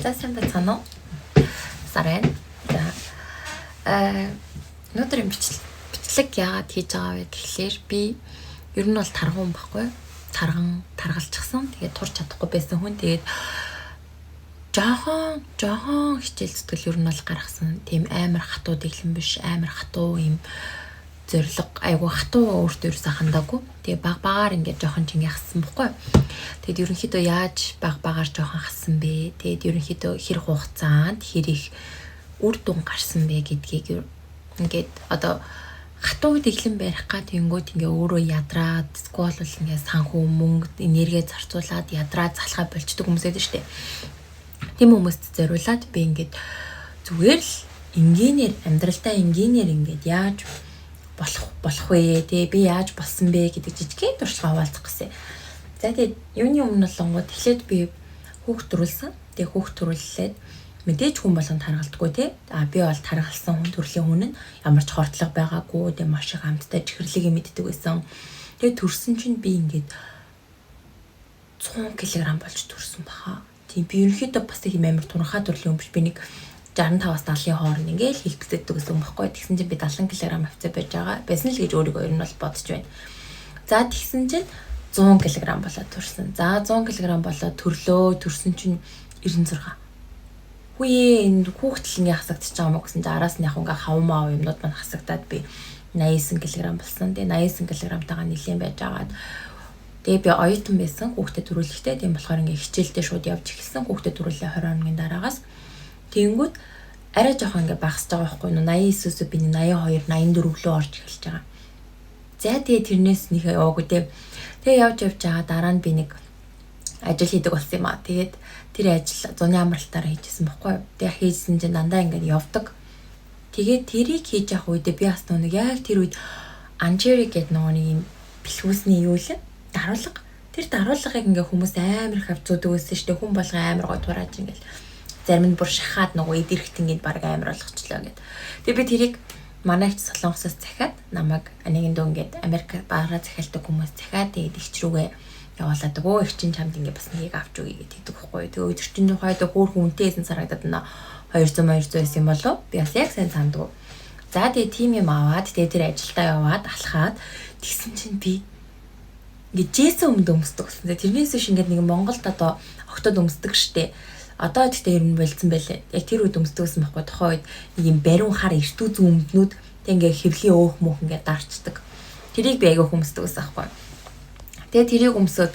За сайн байцгаана уу? Сарай. За өнөөдрийн бичлэг яагаад хийж байгаа вэ гэхлээр би ер нь бол таргуун байхгүй. Таргалчихсан. Тэгээд турч чадахгүй байсан хүн. Тэгээд жоохон хичээл зүтгэл ер нь бол гаргасан. Тийм амар хатуу дэглэн биш, амар хатуу юм зориг айгу хатуу өөртөө ерөөсө хандаагүй. Тэгээ багаар ингээд жоохон жингээ хассан бохгүй. Тэгэд ерөнхийдөө яаж багаар жоохон хассан бэ? Тэгэд ерөнхийдөө хэр хугацаанд хэр их үр дүн гарсан бэ гэдгийг ингээд одоо хатуу дэглэн барих гад тэнгууд ингээ өөрөө ядраад сквал бол ингээ санхүү мөнгө энерги зарцуулаад ядраад залхаа болчдөг хүмүүс байдаг штеп. Тийм хүмүүст зориулаад би ингээд зүгээр л энгийнээр амьдралдаа энгийнээр ингээд яаж болох вэ? Тэгээ би яаж болсон бэ гэдэг жижигхэн туршлага хаваалцах гэсэн. За тэгээд юуны өмнө лонгод эхлээд би хүүхд төрүүлсэн. Тэгээ хүүхд төрүүлээд мэдээж хүн болгон таргалдаггүй тий. Би бол таргалсан хүн төрлийн хүн нь ямар ч хордлого байгаагүй. Тэгээ маш их амттай чихэрлийг мэддэг байсан. Тэгээ төрсөн чинь би ингээд 100 кг болж төрсөн баха. Тийм би ерөнхийдөө бас их амар турхаа төрлийн хүн биш. Би нэг 65-аас 70-ийн хооронд ингээл хилбэлддэг гэсэн юм баггүй. Тэгсэн чинь би 70 кг авцаа байж байгаа. Байсан л гэж өөрийгөө ер нь бол бодож байна. За тэгсэн чинь 100 кг болоод төрсөн. За 100 кг болоод төрлөө. Төрсөн чинь 96. Хүйээ энэ хүүхдэл ингээ хасагдчихж байгаа мó гэсэн чинь араас нь яг ингээ хавмаа юмнууд маань хасагдаад би 89 кг болсон. Тэгээ 89 кг-тайгаа нэлээд байж агаад тэгээ би оюутан байсан. Хүүхдэд төрүүлэхдээ тийм болохоор ингээ хичээлдээ шууд явж эхэлсэн. Хүүхдэд төрүүлээ 20 хоногийн дараагаас. Тэнгүүд арай жоохон ингээ багасж байгаа байхгүй юу? 89-өөс би 82, 84 рүү орж эхэлж байгаа. За тэгээ тэрнээс нэг яваагүй те. Тэгээ явж байгаа дараа нь би нэг ажил хийдэг болсон юм аа. Тэгээд тэр ажил зуны амралтаараа хийжсэн байхгүй юу? Тэгээ хийжсэн чинь дандаа ингээ явдаг. Тэгээд тэрийг хийж явах үедээ би бас нэг яг тэр үед Анжери гэдэг нэг юм бэлгүүсний юу л даруулга. Тэр даруулгыг ингээ хүмүүс амар их авч зүүдэг байсан шүү дээ. Хүн болгон амар гой турааж ингээл зарим нь бүр шахаад нөгөө идэрхт ингээд баг амар болгочлоо гэд. Тэгээ би тэрийг манайч Солонгосоос захиад намайг нэгэн дөө ингээд Америк баараа захиалдаг хүмүүс захиад тэгээд ихч рүүгээ явуулаад өгөө их чинь чамд ингээд бас нэгийг авч өгье гэдэг байхгүй. Тэгээ өдөртний тухайд хөөрхөн үнэтэйсэн санагдаад на 200 байсан болов. Би бас яг сайн сандгүй. За тэгээ тим юм аваад тэгээ тэр ажилдаа яваад алхаад тэгсэн чинь би ингээд жээсэн өмсдөг гэсэн. Тэрнээс биш ингээд нэг Монголд одоо октод өмсдөг штэ. Одоо тэгтээ ер нь болцсон байлээ. Яг тэр үед өмсдөгсэн байхгүй тухайн үед нэг юм бариун хар эртүү зүүн өмднүүд тэг ингээ хэвлийн өөх мөх ингээ дарчдаг. Тэрийг би аяга өмсдөгсэн байхгүй. Тэгээ тэрийг өмсөд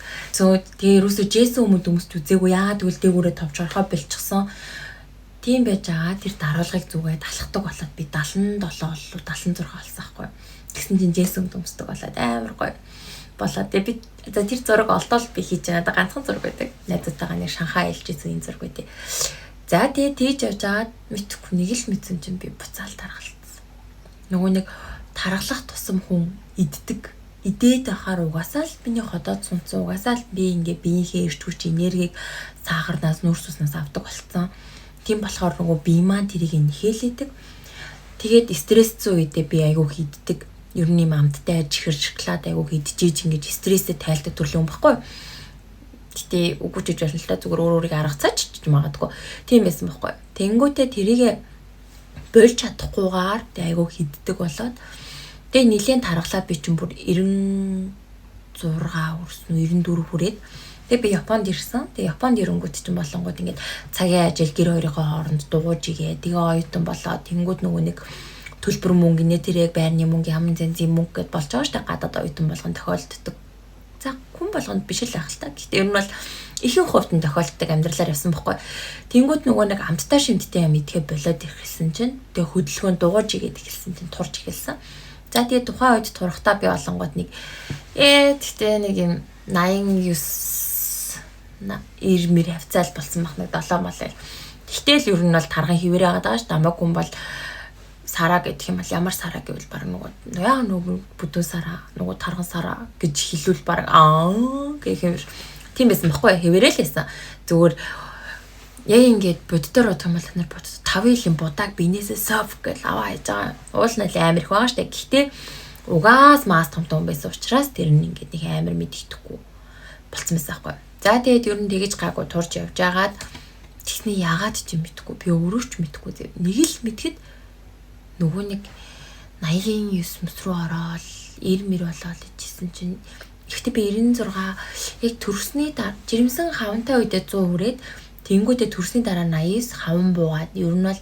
тэгээ ерөөсөө жээсэн өмд өмсч үзээгүй яагаад гэвэл дээгүүрээ товч орохоо болчихсон. Тийм байж байгаа тэр даруулгыг зүгээд алхдаг болоод би 77 боллоо 76 болсон байхгүй. Тэгсэн чинь жээсэн өмд өмсдөг болоод амар гоё болоод тэгээ би за тэр зураг олдоол би хийж байгаа. Одоо ганцхан зураг байдаг. Найзуудтайгаа нэг Шанхай ялж исэн энэ зураг байдаг. За тэгээ тийж явж агаад мэдхгүй нэг л мэдсэн чинь би буцаал таргалцсан. Нөгөө нэг таргалах тусам хүн иддэг. Идээд ахаар угаасаа л биний ходоод сунцсан. Угаасаа л би ингээ биеийнхээ эрч хүч энергийг сахарнаас нүүрс уснаас авдаг болцсон. Тийм болохоор нөгөө бие маань тэрийг нөхөөлөдөг. Тэгээд стрессцэн үедээ би айгүй хийддэг. Ер нь юм амттай чихэр шоколад айгуу идчихэж ингэж стресстэй тайлдаг төрлийн юм баггүй. Гэтэ үгүй ч гэж болно л да зүгээр өөрөөрийг аргацаач ч магадгүй. Тийм байсан баггүй. Тэнгүүтээ тэрийгэ болж чадахгүйгээр айгуу хиддэг болоод тэгээ нилээн таргалаад би чинь бүр 96 хүрсэн 94 хүрээд тэгээ би Японд ирсэн. Тэгээ Японд ирэнгүүт чинь болонгууд ингээд цагийн ажил гэр хоёрын хооронд дууж игээ. Тэгээ оюутан болоод тэнгүүд нөгөө нэг төлбөр мөнгө нэ тэр яг байрны мөнгө хамгийн зэнзийн мөнгө гэд болж байгаа шүү дээ. Гадаад оюутан болгон тохиолддог. За хүн болгонд биш л байх л та. Гэхдээ ер нь бол ихэнх хувьд нь тохиолддог амьдралаар явсан байхгүй. Тэнгүүд нөгөө нэг амттай шимттэй юм идэхэ болоод ирсэн чинь тэгээ хөдөлгөөн дууж игээд эхэлсэн чинь турж эхэлсэн. За тэгээ тухайн үед турахтаа би олонгууд нэг тэгтээ нэг юм 89 90 хавцаал болсон бах нэг 7 молоо. Тэгтэл ер нь бол тархан хിവэрэ байгаа даа ш. Намайг хүн бол сараа гэдэг юм бол ямар сараа гэвэл баг нөгөө яа нөгөө бүдүүн сараа нөгөө тархан сараа гэж хэлвэл баг гэх юм тийм байсан баггүй хэвээрэл байсан зүгээр яг ингээд боддоор бодох юм бол нар бод 5 илийн будааг бинээсээ соф гэж аваа хийж байгаа уул нь амар их байгаа штэ гэхдээ угаас маас том байсан учраас тэр нь ингээд нэг амар мэддэхгүй болцсон байсан байхгүй. За тэгээд ер нь тэгэж гайгүй турж явж агаад Тэгснэ яагаад ч юм мэдгүй. Би өөрөө ч мэдгүй. Нэг л мэдхэд нөгөө нэг 89 мэс рүү ороод 90 болоод ичсэн чинь ихтэй би 96 яг төрсний дараа жирэмсэн хавантай үедээ 100 хүрээд тэнгүүдээ төрсний дараа 89 хаван буугаад ер нь бол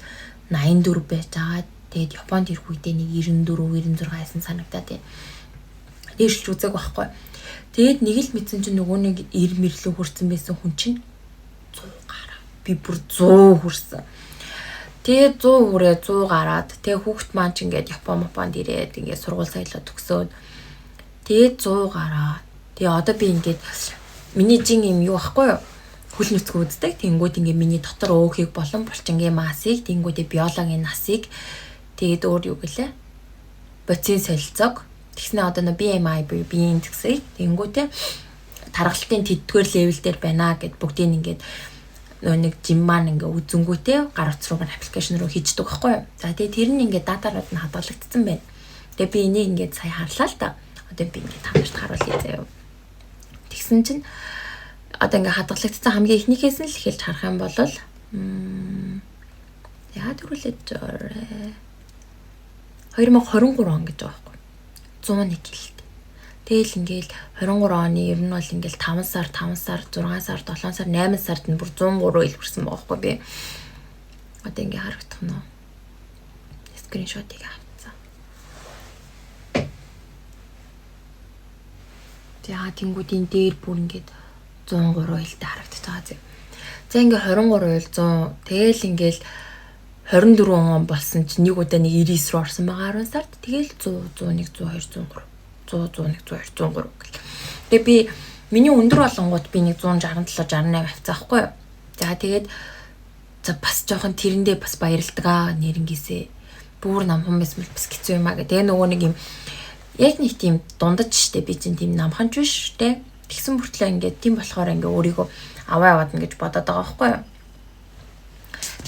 84 байж байгаа. Тэгээд Японд ирэх үедээ нэг 94 96 байсан санагдаад байна. Дээршилж үзег байхгүй. Тэгээд нэг л мэдсэн чинь нөгөө нэг 90 мэрлүү хүрсэн байсан хүн чинь 100 гараа. Би бүр 100 хүрсэн. Тэгээд 100 хүрээ 100 гараад тэгээд хүүхэд маань ч ингээд Японд ирээд ингээд сургууль соёлоо төгсөөд тэгээд 100 гараа. Тэгээ одоо би ингээд миний жин юм юу ахгүй юу? Хөл нүцгэн үздэг. Тэнгүүд ингээд миний дотор өөхийг болон булчингийн маасыг, тэнгүүдээ биологийн насыг тэгээд өөр юу гэлээ? Боцийн солилцоог. Тэгснэ одоо BMI биеийн индексийг тэнгүүдээ тархалтын тэдгээр левел дээр байна гэд бүгдийг ингээд нэг жим маань ингээ үзэнгүүтээ гар утас руу аппликейшн руу хийждэг байхгүй юу. За тэгээ тэр нь ингээ датанууд нь хадгалагдсан байна. Тэгээ би энийг ингээ сая харлаа л да. Одоо би ингээ танарт харуулъя заяа. Тэгсэн чинь одоо ингээ хадгалагдсан хамгийн ихнийхээс нь л эхэлж харах юм бол яа төрүүлээд 2023 он гэж байгаа байхгүй. 101 кг. Тэгэл ингээл 23 оны ер нь бол ингээл 5 сар, 6 сар, 7 сар, 8 сард нь бүр 103 ил хүрсэн байгаа хгүй би. Одоо ингээ харагдах нь. Скриншотыг авцсан. За тэнгуудын дээр бүр ингээд 103 илтэй харагдаж байгаа зү. За ингээ 23 ил 100 тэгэл ингээл 24 он болсон чинь нэг удаа нэг 99 руу орсон байгаа 10 сард. Тэгэл 100, 101, 102, 103. 100 101 102 103 гэл. Тэгээ би миний өндөр болонгууд би нэг 167 68 авцаахгүй юу. За тэгээд за бас жоохон тэрэндээ бас баярлдаг аа нэрнгээсээ. Бүр намхан мэсмэл бас хэцүү юм аа гэ. Тэгээ нөгөө нэг юм яг нэг тийм дундаж штэ би чинь тийм намханч биш штэ. Тэгсэн бүртлээ ингээд тийм болохоор ингээ өөрийгөө аваад гэж бодоод байгаа байхгүй юу.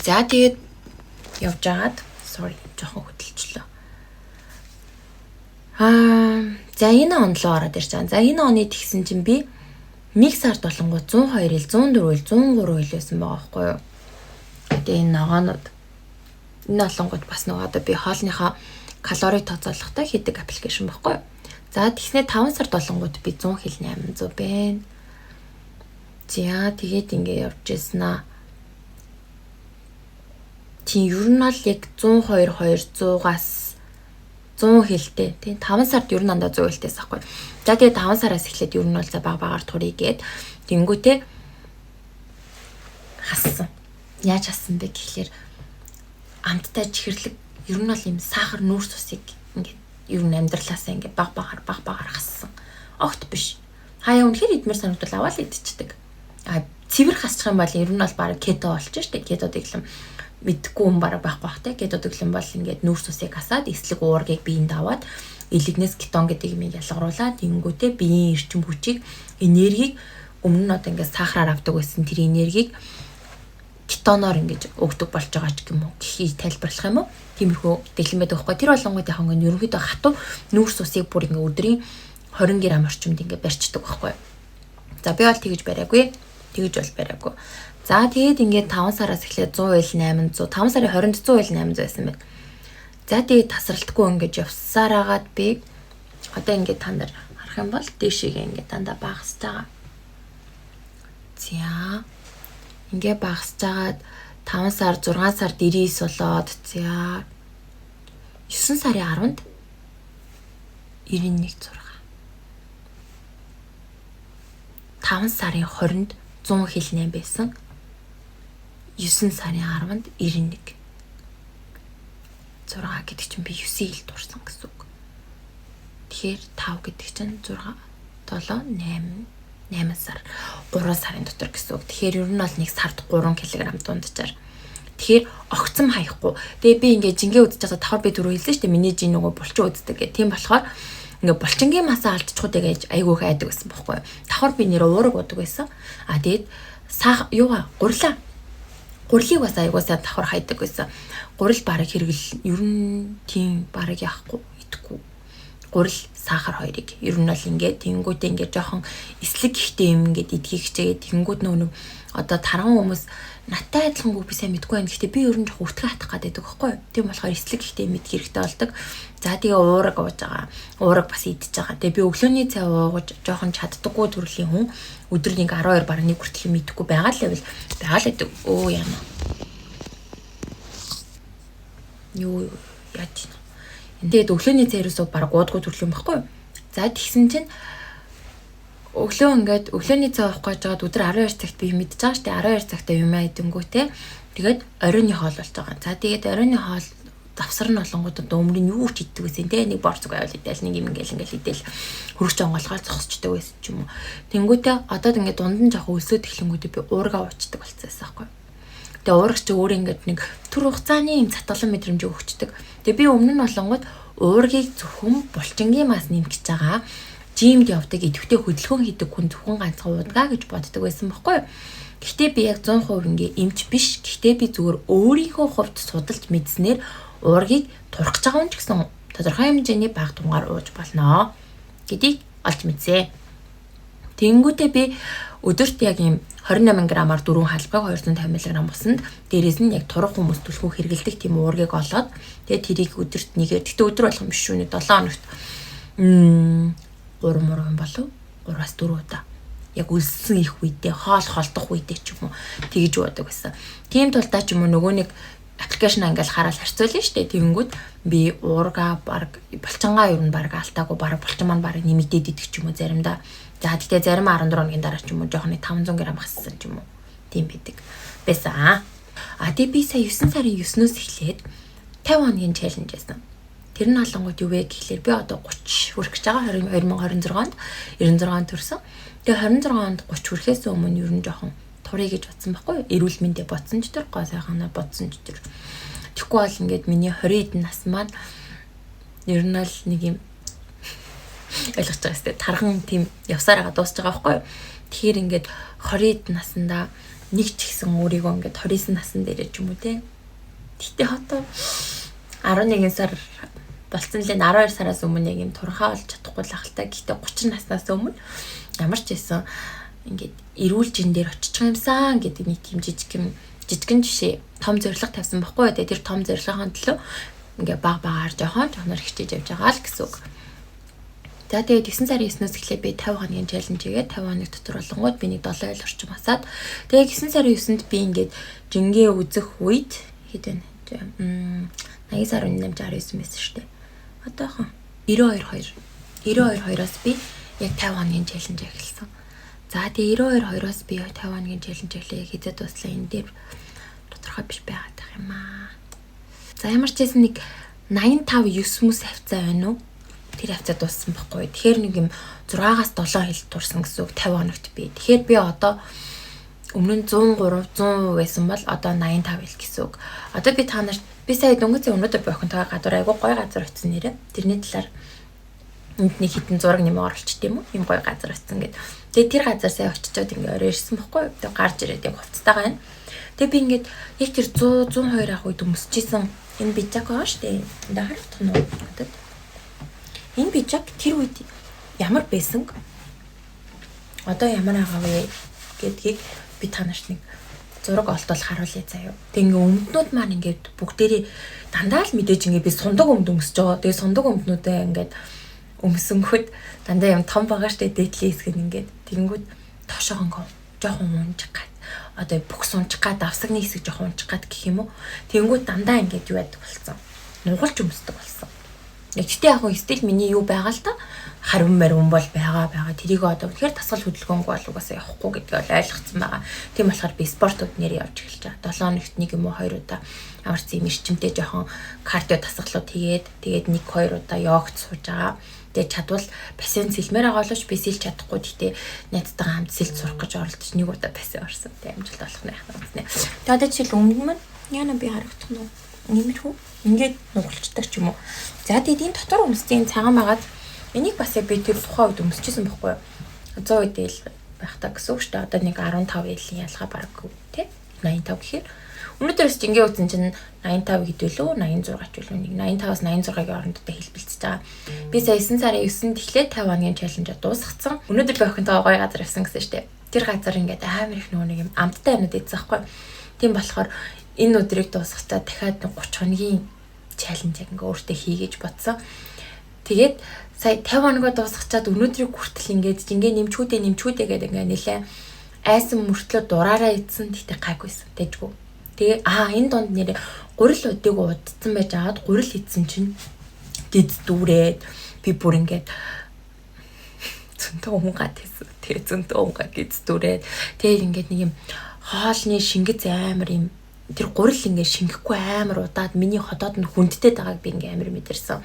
За тэгээд явж агаад sorry жоохон хөдөлчлөө. За энэ он руу ороод ирж байгаа. За энэ оны тэгсэн чинь би 1 сард болонгоо 102 ил, 104 ил, 103 ил байсан байгаа байхгүй юу. Тэгээ энэ ногоонууд энэ олонгууд бас нөгөө одоо би хоолныхоо калори тооцоолохтой хийдэг аппликейшн байхгүй юу. За тэгснэ 5 сард болонгууд би 100 хил 800 байна. За тэгээд ингээ явж ирсэн аа. Тийм ер нь бол яг 102 200-аас 100 хилтэй. Тийм 5 сард ер нь андаа 100 хилтэйс ахгүй. За тэгээ 5 сараас эхлээд ер нь бол за багаар турыг гээд тэнгүүтээ хассан. Яаж хассан бэ гэхлээр амттай чихэрлэг ер нь бол юм сахар нүүрс усыг ингээд ер нь амьдралаасаа ингээд багаар хассан. Огт биш. Хаяа үнэхээр идмэр санагдвал аваад идчихдэг. Цэвэр хасчих юм бол ер нь бол баг кето болчих штэ. Кетод иглэм мэдгүй юм бараг байхгүй бах те. Кетод иглэм бол ингээд нүүрс усыг хасаад эслэг уургийг биеинд аваад элигнээс кетон гэдэг юм ялгаруулаад тэнгүүтээ биеийн эрчим хүчийг энергийг өмнө нь одоо ингээд сахараар авдаг байсан тэр энергийг кетоноор ингэж өгдөг болж байгаа ч юм уу гэхийг тайлбарлах юм уу? Тиймэрхүү дэлгэн байдаг байхгүй. Тэр болонгууд яг ингээд ерөнхийдөө хатуу нүүрс усыг бүр ингээд өдрийн 20 г орчимд ингээд барьцдаг байхгүй. За би бол тэгж бариагүй. Тэгж бол бариагүй. За тэгээд ингээд 5 сараас эхлээд 100 ил 800, 5 сарын 20-нд 100 ил 800 байсан байна. За тэгээд тасралтгүй ингээд явсаар агаад би одоо ингээд та нар харах юм бол дээшээ ингээд дандаа багасж байгаа. За ингээ багасж агаад 5 сар 6 сар 99 болоод за 9 сарын 10-нд 91 6 5 сарын 20-нд 100 хил 8 байсан 9 сарын 10-нд 91 6 гэдэг чинь би 9 ил дурсан гэсэн үг. Тэгэхээр 5 гэдэг чинь 6 7 8 сар 3 сарын дотор гэсэн үг. Тэгэхээр ер нь бол нэг сард 3 кг дунджаар. Тэгэхээр огцом хаяхгүй. Тэгээ би ингээ жингээ үзэж байгаа давхар би түрүү хэлсэн шүү дээ. Миний жин нөгөө булчин үздэг гэх. Тийм болохоор ингээ булчингийн масаа алдчихгүй гэж айгүйх айдаг байсан байхгүй юу. Давхар би нэр уураг удаг байсан. Тэгээд гурлыг бас айгуусаа давхар хайдаг байсан. Гурил бараг хэрэгэл ер нь тийм бараг яахгүй идэхгүй. гурил, сахар хоёрыг ер нь бол ингээд тэнгүүтээ ингээд жоохон эслэг ихтэй юм ингээд идхийг хичээгээд тэнгүүд нөө одоо тарган хүмүүс наттай адилхангүй би сайн мэдгүй байна. Гэхдээ би ер нь жоохон үтгэн хатах гэдэг байхгүй юу? Тийм болохоор эслэг ихтэй мэдэх хэрэгтэй болдог. За тэгээ уураг ууж байгаа. Уураг бас идчихэж байгаа. Тэгээ би өглөөний цай уугаж жоохон чаддаггүй төрлийн хүн өдөр нэг 12 бараг нэг хүртэл мэдэхгүй байгаа л байвал байгаа л гэдэг. Өө яана. Юу яаж юм. Тэгээд өглөөний цайрээс баг гуудгүй төрлийн байхгүй юу? За тэгсэн чинь өглөө ингээд өглөөний цай уух гэж байгаад өдөр 12 цагт би мэдчихэж байгаа шүү дээ. 12 цагтаа юм айдангүүтэй. Тэгээд оройны хоол болж байгаа. За тэгээд оройны хоол завсар нь болонгууд одоо өмнө нь юу ч иддэг гэсэн те нэг борцог байвал идэл нэг юм ингээл идэл хөргөч онгоолгоо зогсчдаг байсан ч юм уу. Тэнгүүтээ одоо ингээд дунд нь жоохон өсөөд эхлэнгүүтээ би уургаа уучдаг болцсон байхгүй. Тэгээ уургач чи өөр ингээд нэг төр хугацааны юм цатгалан мэдрэмж өгчдөг. Тэгээ би өмнө нь болонгууд уургийг зөвхөн булчингийн мас нэмгэж байгаа. Жимд явдаг идэвхтэй хөдөлгөөн хийдэг хүн зөвхөн ганцхан уудгаа гэж боддог байсан байхгүй юу. Гэхдээ би яг 100% ингээ эмч биш. Гэхдээ би зүгээр өөрийнхөө хувьд судалж мэдснээр уургийг турах гэж байгаа юм ч гэсэн тодорхой хэмжээний бага тунгаар ууж болно гэдгийг олж мэдсэн. Тэнгүүтээ би өдөрт яг юм 28 грамаар 4 халбаг 250 мг усанд дээрээс нь яг турах хүмүүс түлхүү хэргэлдэг тийм уургийг олоод тэгээд тэрийг өдөрт нэгээр тэгтээ өдөр болгон биш шүү 7 хоногт 3 мөрөн болов 3-4 удаа яг үлссэн их үедээ хоол холдох үедээ ч юм уу тэгж уудаг байсан. Тийм тулдаа ч юм уу нөгөө нэг аппликейшн ингээл хараад харьцуулна штэ. Тэгэнгүүт би уурга баг булчингаа ер нь баг алтаагүй баг булчин маань баг нэмэгдээд идэх ч юм уу заримдаа. За тэгтээ зарим 14 хоногийн дараа ч юм уу жоохны 500 г хассан ч юм уу. Тийм байдаг. Байсан. Тэгээ би сая 9 сарын 9-өөс эхлээд 50 хоногийн челленж хийсэн. Тэр нь олонгууд юу вэ гэхлээр би одоо 30 хүрэх гэж байгаа 2026 онд 96 төрсөн. Тэгээ 26 онд 30 хүрэхээс өмнө ер нь жоохон турыг гэж бодсон байхгүй юу? Эрүүл мэндэ бодсон ч тэр гоо сайханаа бодсон ч тэр. Тэгэхгүй бол ингээд миний 20-д нас маань ер нь л нэг юм ойлгож байгаа сте тархан тийм явсараа дуусч байгаа байхгүй юу? Тэгэхээр ингээд 20-д наснда нэг ч ихсэн өөрийгөө ингээд 29 насн дээр ч юм уу те. Тэгтээ одоо 11 сар болцсон л 12 сараас өмнө яг юм турхаа олж чадахгүй л ахaltaа. Гэхдээ 30 наснаас өмнө ямар ч байсан ингээд эрүүл жин дээр очиж байгаа юмсан гэдэг нэг тийм жижигэн жишээ том зорилго тавьсан байхгүй. Тэгээ тэр том зорилгын төлөө ингээд баг-багаар жоохноор хичээж явж байгаа л гэсэн үг. За тэгээд 9 сарын 9-өөс эхлээд би 50 хоногийн челленж хийгээд 50 хоног дотор болонгууд би нэг 7 ил орчим хасаад тэгээд 9 сарын 9-нд би ингээд жингээ үзэх үед хэд вэ? 80 сарын 869 байсан шүү дээ. Одоохон 92-2-оос би яг 50 хоногийн челленж эхэлсэн. За тэгээ 92-2-оос би 50 хоногийн челленж эхлэе хийгээд дуслаа энэ дээр тодорхой биш байгаад байгаа юм аа. За ямар ч байсан нэг 85-9 хүмүүс хавцаа байна уу? Тэр хавцаа дууссан байхгүй. Тэгэхээр нэг юм 6-аас 7 хил турсан гэсэн үг 50 хоногт би. Тэгэхээр би одоо өмнө нь 100 байсан бол одоо 85 хил гэсэн үг. Одоо би та нарт би сая дөнгөцөө өнөөдөр бохинтойгоо гадуур айгуу гоё газар очсон нэрэ. Тэрний талаар энд нэг хитэн зураг нэмээ оруулчих тийм үү? Ийм гоё газар очсон гэд. Тэгээ тэр газар сая очичоод ингээ орой ирсэн байхгүй. Тэгээ гарч ирээд яг хувцастайгаа байна. Тэгээ би ингээд яг тэр 100 102 ах үед өмсчихсэн энэ бижак байгаа штэ. Энд харагдах нь уу? Энэ бижак тэр үед ямар байсан? Одоо ямар байгаа вэ гэдгийг би та нарт нэг зураг олтол харуулъя заяа. Тэг ингээ өмднүүд маань ингээд бүгдээрээ дандаа л мэдээж ингээ би сундаг өмд өмсөж байгаа. Тэгээ сундаг өмднүүдээ ингээд өмсөнгөд дандаа юм том байгаа штэ дээдлийн хэсэг ингээд тэгэнгүүт тошоогоо жоохон унжих гад. Одоо бүх сунчих гад давсагны хэсэг жоохон унжих гад гэх юм уу. Тэгэнгүүт дандаа ингээд юу яадаг болсон. Нугалж өмсдөг болсон. Гэхдээ яг стил миний юу байгаа л та харван марван бол байгаа. Тэрийг одоо тэгэхээр тасгал хөдөлгөөнг бол угаасаа явахгүй гэдгийг ойлгоцсон байгаа. Тийм болохоор би спортууд нэр явж эхэлж байгаа. 7 хоногт нэг юм уу 2 удаа ямар ч юм эрчимтэй жоохон кардио тасгалууд тэгээд 1-2 удаа йогт сууж байгаа. Тэгээд чадвал бассейн сэлмээр байгаа боловч би сэлж чадахгүй. Гэхдээ найзтайгаа хамт сэлж сурах гэж оролдож нэг удаа бассейн орсон. Тэгээд амжилт болох нь яах вэ? Тэгээд одоо жишээл өмнө маань яна би харагдах нь нэмэрхүү ингээд нугалцдаг ч юм уу. За тэгээд энэ дотор өмсдгийн цагаан байгаад энийг бас яг би тэр тухайн үед өмсчихсэн байхгүй юу? 100 үед л байх та гэсэн үг шүү дээ. Одоо нэг 15 илийн ялгаа бараг тий 85 гэхээр Өнөөдрөөс ингээ үзсэн чинь 85 хэдвэлөө 86 ч үлээ нэг 85-аас 86-гийн хоорондоо хэлбэлцэж байгаа. Би сая 9 сарын 9-нд эхлээд 5 хоногийн чаленж дуусгацсан. Өнөөдөр би охинтойгоо гоё газар явсан гэсэн штэ. Тэр газар ингээд амар их нөгөө нэг юм амттай юмнууд ийдсэн байхгүй. Тийм болохоор энэ өдрийг дуусгацаа дахиад 30 хоногийн чаленж яг ингээ өөртөө хийгээж бодсон. Тэгээд сая 50 хоногоо дуусгачаад өнөөдрийг хүртэл ингээд нэмчгүүдээ гэдэг ингээ нэлээ айсан мөртлөө дураараа идсэн тэгтээ гайгүйсэн тэжгүй. Тэгээ энэ донд нэрээ гурил өдөг удцсан байж аваад гурил идсэн чинь гиз дүүрээд би бүр ингээд зөнтөө унгаад байсан. Тэгээ зөнтөө унгаад гиз дүүрээд тэгээ ингээд нэг юм хоолны шингэц амар юм тэр гурил ингээд шингэхгүй амар удаад миний ходоод нь хүндтэй байгааг би ингээд амар мэдэрсэн.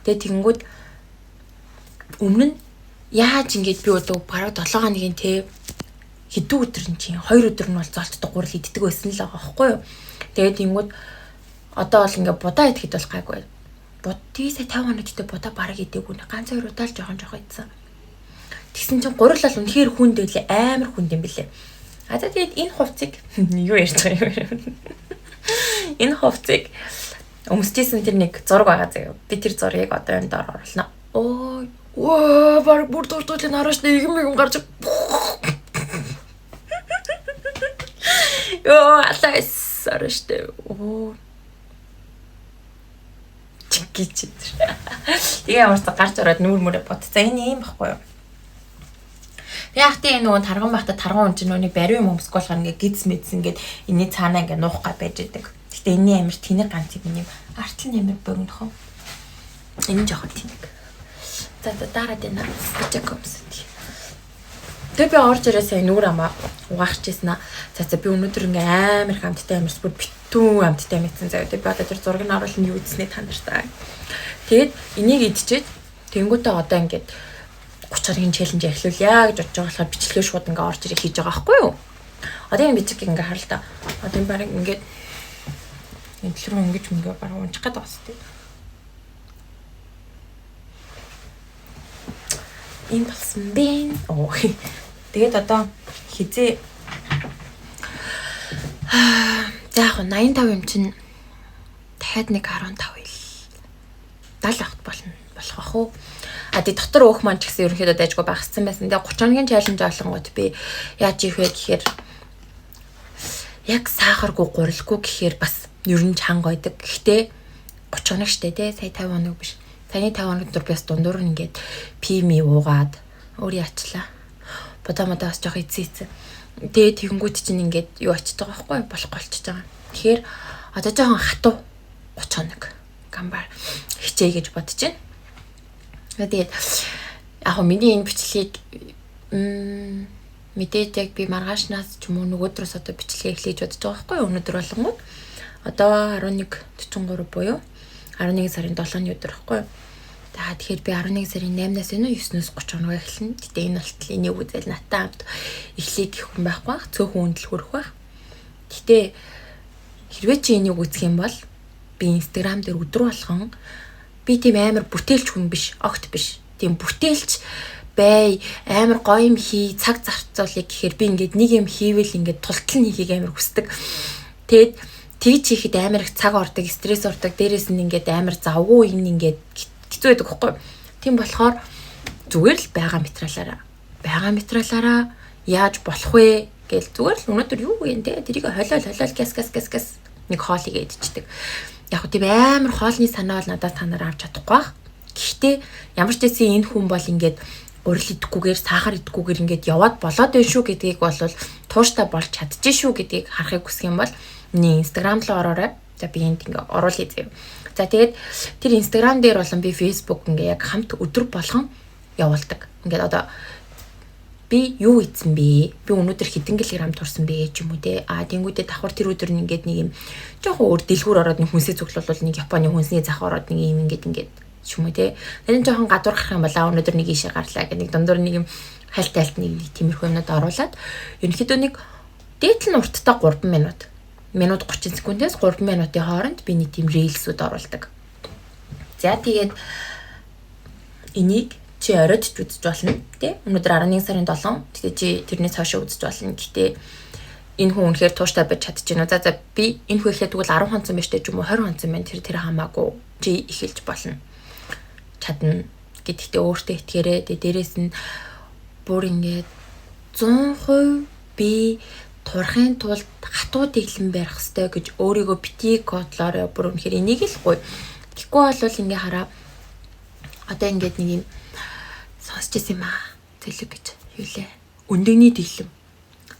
Тэгээ тэгэнгүүт өмнө нь яаж ингээд би өдөө бараг 7 хоногийн тэ хэдэн өдөр нь чинь 2 өдөр нь бол золттой гурил иддэг байсан л байгаа байхгүй юу. Тэгээд ингэнгүүт одоо бол ингээ будаа идэхэд бол гайгүй. Буддийг сая 50 хоног гэдэг будаа бараг идээгүй нэ. Ганц 2 удаа л жоохон идсэн. Тэгсэн чинь гурил бол үнэхээр хүнд байлээ. Амар хүнд юм бэлээ. За тэгээд энэ хувцыг юу ярьж байгаа юм. Энэ хувцыг өмсчихсэн тэр нэг зураг байгаа заяа. Би тэр зургийг одоо энэ доор оруулна. Баг бүр дуртуулын хараач нэг юм гарч алаас араштай. Чигэж. Тэгээ ямарсаа гарч ороод нүүр бод. За энэ юм баггүй юу? Яг тийм нөгөө тарган байхдаа тарган унж нүуний бариу юм өмсгөх болохоор ингээ гидс мэдсэн ингээд энэний цаанаа ингээ нуух гай байж идэг. Гэтэ энэний амир тэнэг ганцыг миний артл нэмэр богинохоо. Энэ жоохон тэнэг. За дараад энэ чекопс. Тэгээ би орж ирээ сая нүур амаа угаарчээсэн аа. За би өнөөдөр ингээ амар их амттай амарс бүр битүүн амттай мэдсэн заяа. Тэгээ би одоо тэр зургийг оруулна юу үзснээ та нартай. Тэгээд энийг идчихэд тэнгуүтээ одоо ингээд 30 хоногийн челленж эхлүүлье гэж бодож байгаа болохоор бичлэгээ шууд ингээ орж ирээ хийж байгаа байхгүй юу? Одоо энэ бичлэг ингээ харал та. Одоо энэ барыг ингээд энэ төл рүү ингэж мөнгө бараг унчих гээд байгаа зү. Ийм болсон бэ. Тэгээд одоо хизээ за яг 85 юм чинь дахиад нэг 15 ил 70 авт болох бах уу. Тий дотор өөх маань ч гэсэн ерөнхийдөө дайжгүй багссан байсан. Тэгээ 30 хоногийн чаленж олонгууд би яаж ийх вэ гэхээр яг сахаргүй гурилгүй гэхээр бас ер нь чанга байдаг. Гэхдээ 30 хоног штэ тий сая 50 хоног биш. Таны 5 хоног дөр бас дундуур нь ингээд пими уугаад өөр яачлаа. Бодомодоо бас жоох эцээцээ. Тэгээ тэгэнгүүт чинь ингээд юу очиж байгаа байхгүй болохгүй болчихж байгаа. Тэгэхээр одоо жоохон хатуу 30 хоног гамбар хичээ гэж бодож байна. Тэгээд яг миний энэ бичлэгийг мэдээж яг би маргаашнаас ч юм уу нөгөөдрөөс одоо бичлэгээ эхлэж бодож байгаа байхгүй өнөөдөр болгонгууд одоо 11:43 буюу 11 сарын 7-ны өдөр байхгүй. Тэгэхээр би 11 сарын 8-наас энэ 9-өөс 30 хоног эхэлнэ. Гэтэ энэ болтол энийг үзэл натаа хамт эхлэх гэх хүн байхгүй бах. Цөөхөн үндэл хөрөх байх. Гэтэ хэрвээ чи энийг үзэх юм бол би Instagram дээр өдөр болгон би тийм амар бүтээлч хүн биш, огт биш. Тийм бүтээлч бай, амар гоё юм хий, цаг зарцуулъя гэхээр би ингээд нэг юм хийвэл ингээд тултал нь хийхийг амар хүсдэг. Тэгэд тэгж хийхэд амар их цаг ордог, стресс ордог. Дээрээс нь ингээд амар завгүй энэ ингээд хэцүү байдаг хөхгүй. Тийм болохоор зүгээр л байгаа материалаараа яаж болох вэ гэл зүгээр л өнөөдөр юу вэ нэ тэрийг холиол гяс нэг хоолыг идчихдэг. Яг тийм амар хоолны санаа бол надад та нар авч чадахгүй бах. Гэхдээ ямар ч гэсэн энэ хүн бол ингээд гурил идэхгүйгээр сахар идэхгүйгээр ингээд яваад болоод байна шүү гэдгийг бол тууштай болж чадчих шүү гэдгийг харахыг хүсэх юм бол миний Instagram руу ороорой. За би энд ингээд оруулъя заяа. За тэгээд тэр Instagram дээр болон би Facebook ингээд яг хамт өдөр болгон явуулдаг. Ингээд одоо би юу ийдсэн бэ? Би өнөөдөр хэдэн килограмм турсан бэ ч юм уу те. Тэнгүүдээ давхар тэр өдөр нь ингээд нэг юм жоохон өөр дэлгүүр ороод нэг хүнсээ цуглуулвал нэг Японы хүнсний зах ороод нэг юм ингээд ч юм уу те. Тэр нь жоохон гадуур гарах юм бол өнөөдөр нэг ийшээ гарлаа гэх нэг дундуур нэг юм хальт нэг тиймэрхүү юмнууд оруулаад ерөнхийдөө нэг дээдл нь урттай 3 минут 30 секундээс 3 минутын хооронд би нэг тийм рилсүүд оруулдаг. За тэгээд энийг чи оройд ч үзэж болно тий. Өнөөдөр 11 сарын 7. Тэгтээ чи тэрнээс хойш үзэж болно. Гэтэ энэ хүн үнэхээр тууштай байж чадчихна уу? За би энэ хүн ихлэ тэгвэл 10 хонцон байж ч юм уу 20 хонцон байна. Тэр хамаагүй чи эхэлж болно. Чадна гэдэгтээ өөртөө итгээрэй. Тэгээ дээрэс нь бүр ингээд 100% би турахын тулд хатуу дэглэм барих хэрэгтэй гэж өөрийгөө битгий кодлоор бүр үнэхээр энийг л гоё. Тэгэхгүй бол ингээ хараа одоо ингээд нэг юм сонсч ирсэн юм аа. Зөлөг гэж юу лээ. Өндөгний дэглэм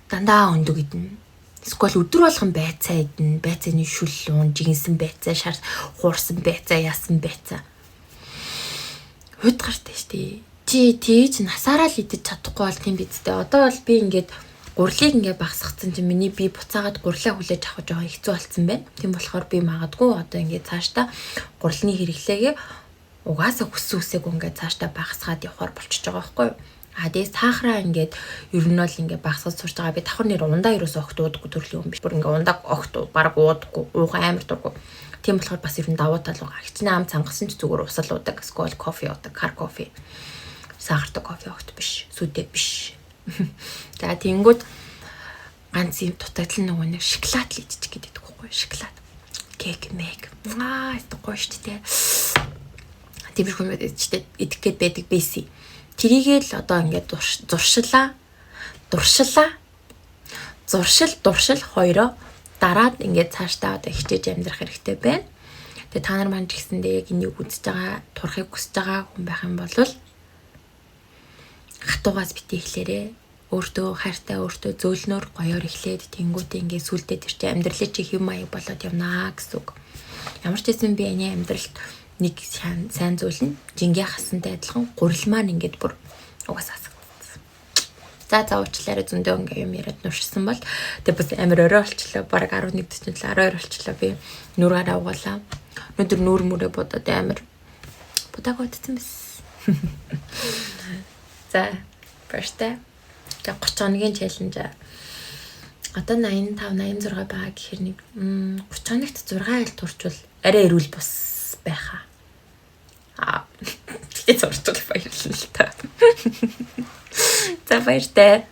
дандаа өндөг идэнэ. Эсвэл өдөр болгон байцаа идэнэ. Байцааны шүллүүн, жигэнсэн байцаа, шар хуурсан байцаа, яасан байцаа. Хойд гартай штий. Чи тийж насаараа л идэж чадахгүй бол тийм бидтэй. Одоо бол би ингээд гурлыг ингээд багсгацсан чинь миний би буцаагаад гурлаа хүлээж авах жоохон хэцүү болсон байна. Тийм болохоор би магадгүй одоо ингээд цаашдаа гурлын хэрэглээгээ угаасаа хүссэн үсээгүй ингээд цаашдаа багсгаад явахаар болчихж байгаа байхгүй юу? Дээс таахраа ингээд ер нь бол ингээд багсаж сурж байгаа. Би давхар нэр ундаа ерөөсөө огт уудаггүй төрлийн юм биш. Бүр ингээд ундаа огт баг уудаггүй. Уугаа амар дурггүй. Тийм болохоор бас ер нь давуу тал байгаа. Хичнээн ам цангасан ч зүгээр усал уудаг, скол кофе уудаг, хар кофе. Сахартай кофе огт биш. Сүдэ биш. За тэнгүүд ганц юм дутагдал нэг шоколад л идчих гээд байдаг байхгүй юу? Шоколад. Кек, мэг. Гоё шүү дээ. Тиймэр хүн мэдээчтэй идэх гээд байдаг бэси. Тэрийгээл одоо ингээд зуршил хоёроо дараад ингээд цаашдаа одоо хичээж амьдрах хэрэгтэй байна. Тэгээ та нар маань ч гэсэндээ яг энийг үзэж байгаа, турахыг хүсэж байгаа хүн байх юм бол хатуугаас битээ эхлээрээ. Өөртөө хайртай, өөртөө зөөлнөр гоёор эхлээд тэнгүүтээ ингээд сүлдээ тэр чинь амьдралыг чи хэм маяг болоод явнаа гэсэн үг. Ямар ч байсан би энэ амьдралд нэг сайн зүйл нь жингээ хасантай адилхан гурилмаар ингээд бүр угаасаа асагдсан. За уучлаарай зөндөө ингээ юм яриад нуршсан бол тэг бас амар орой болчлоо. Бараг 11:40 12 болчлоо би нүрээр авгалаа. Өнөөдөр нүүр мөрөө бодоод амар будааг удсан биз. За баштай. Тэг 30 хоногийн челленж одоо 85 86 байгаа гэхэр нэг 30 хоногт 6 айл турчвал арай эрүүл бус байхаа. Тэгээд зурчвал баярлалаа та. За баяртай.